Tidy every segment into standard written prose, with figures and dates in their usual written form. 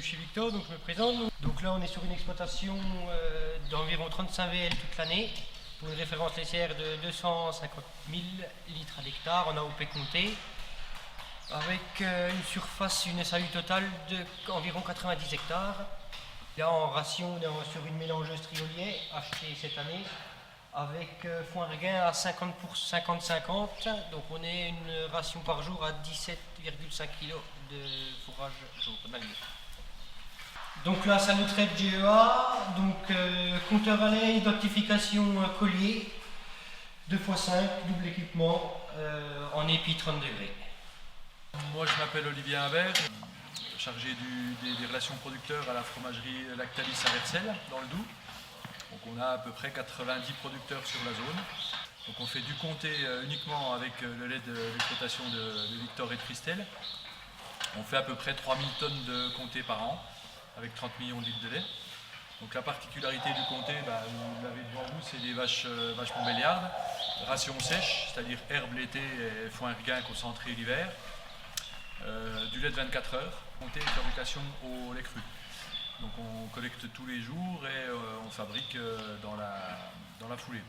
chez Victor, donc je me présente. Donc là on est sur une exploitation d'environ 35 VL toute l'année, pour une référence laitière de 250 000 litres à l'hectare en AOP compté, avec une surface, une SAU totale d'environ 90 hectares. Là en ration, on est sur une mélangeuse triolier achetée cette année, avec foin regain à 50-50, donc on est une ration par jour à 17,5 kg de fourrage journalier. Donc là ça nous traite GEA, donc compteur à lait, identification collier, 2x5, double équipement, en épi 30 degrés. Moi je m'appelle Olivier Imbert, chargé des relations producteurs à la fromagerie Lactalis à Vercelles, dans le Doubs. Donc on a à peu près 90 producteurs sur la zone. Donc on fait du comté uniquement avec le lait de l'exploitation de Victor et de Christelle. On fait à peu près 3000 tonnes de comté par an, avec 30 millions de litres de lait. Donc la particularité du comté, vous l'avez devant vous, c'est des vaches montbéliardes, ration sèche, c'est-à-dire herbe l'été et foin regain concentré l'hiver, du lait de 24 heures, comté et fabrication au lait cru. Donc on collecte tous les jours et on fabrique dans la foulée.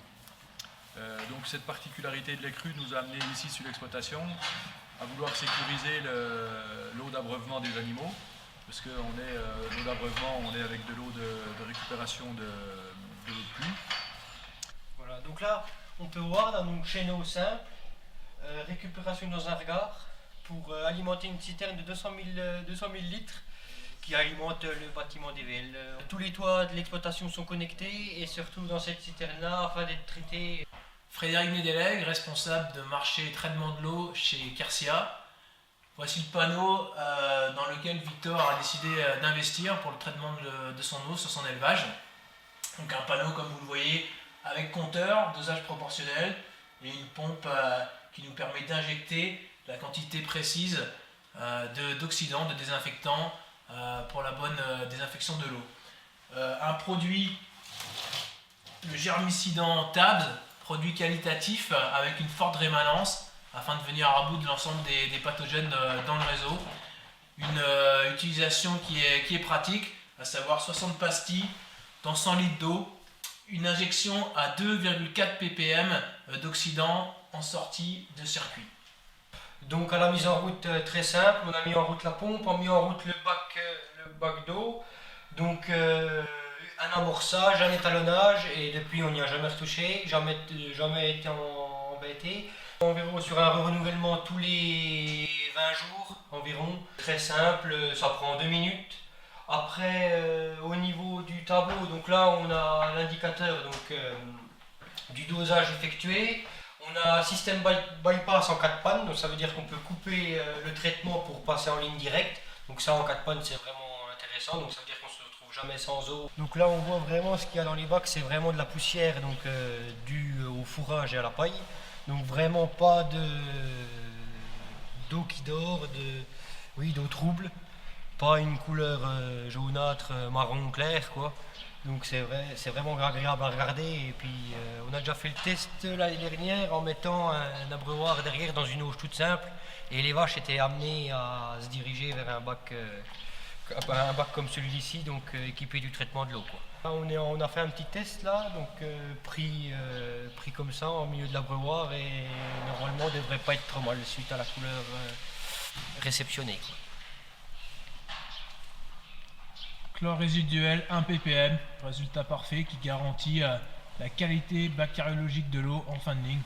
Donc cette particularité de lait cru nous a amené ici sur l'exploitation à vouloir sécuriser l'eau d'abreuvement des animaux, parce que l'eau d'abreuvement, on est avec de l'eau de récupération de l'eau de pluie. Voilà, donc là on peut voir dans nos chaîneaux simples, récupération dans un regard, pour alimenter une citerne de 200 000 litres qui alimente le bâtiment des VL. Tous les toits de l'exploitation sont connectés et surtout dans cette citerne-là afin d'être traités. Frédéric Nédélègue, responsable de marché traitement de l'eau chez Quercia. Voici le panneau dans lequel Victor a décidé d'investir pour le traitement de son eau sur son élevage. Donc un panneau comme vous le voyez avec compteur, dosage proportionnel et une pompe qui nous permet d'injecter la quantité précise d'oxydants, de désinfectants pour la bonne désinfection de l'eau. Un produit, le germicidant TABS, produit qualitatif avec une forte rémanence afin de venir à bout de l'ensemble des pathogènes dans le réseau. Une utilisation qui est pratique, à savoir 60 pastilles dans 100 litres d'eau, une injection à 2,4 ppm d'oxydant en sortie de circuit. Donc à la mise en route très simple, on a mis en route la pompe, on a mis en route le bac d'eau, donc un amorçage, un étalonnage, et depuis on n'y a jamais retouché, jamais été embêté. Environ sur un renouvellement tous les 20 jours environ, très simple, ça prend 2 minutes. Après au niveau du tableau, donc là on a l'indicateur du dosage effectué. On a un système bypass en cas de panne, donc ça veut dire qu'on peut couper le traitement pour passer en ligne directe. Donc ça en cas de panne c'est vraiment intéressant, donc ça veut dire qu'on se retrouve jamais sans eau. Donc là on voit vraiment ce qu'il y a dans les bacs, c'est vraiment de la poussière donc due au fourrage et à la paille. Donc vraiment pas d'eau qui dort, d'eau trouble, pas une couleur jaunâtre, marron clair quoi. Donc c'est vraiment agréable à regarder et puis on a déjà fait le test l'année dernière en mettant un abreuvoir derrière dans une auge toute simple et les vaches étaient amenées à se diriger vers un bac comme celui-ci, donc équipé du traitement de l'eau quoi. Là, on a fait un petit test là, donc pris comme ça en milieu de l'abreuvoir et normalement on ne devrait pas être trop mal suite à la couleur réceptionnée quoi. Chlore résiduel 1 ppm, résultat parfait qui garantit la qualité bactériologique de l'eau en fin de ligne.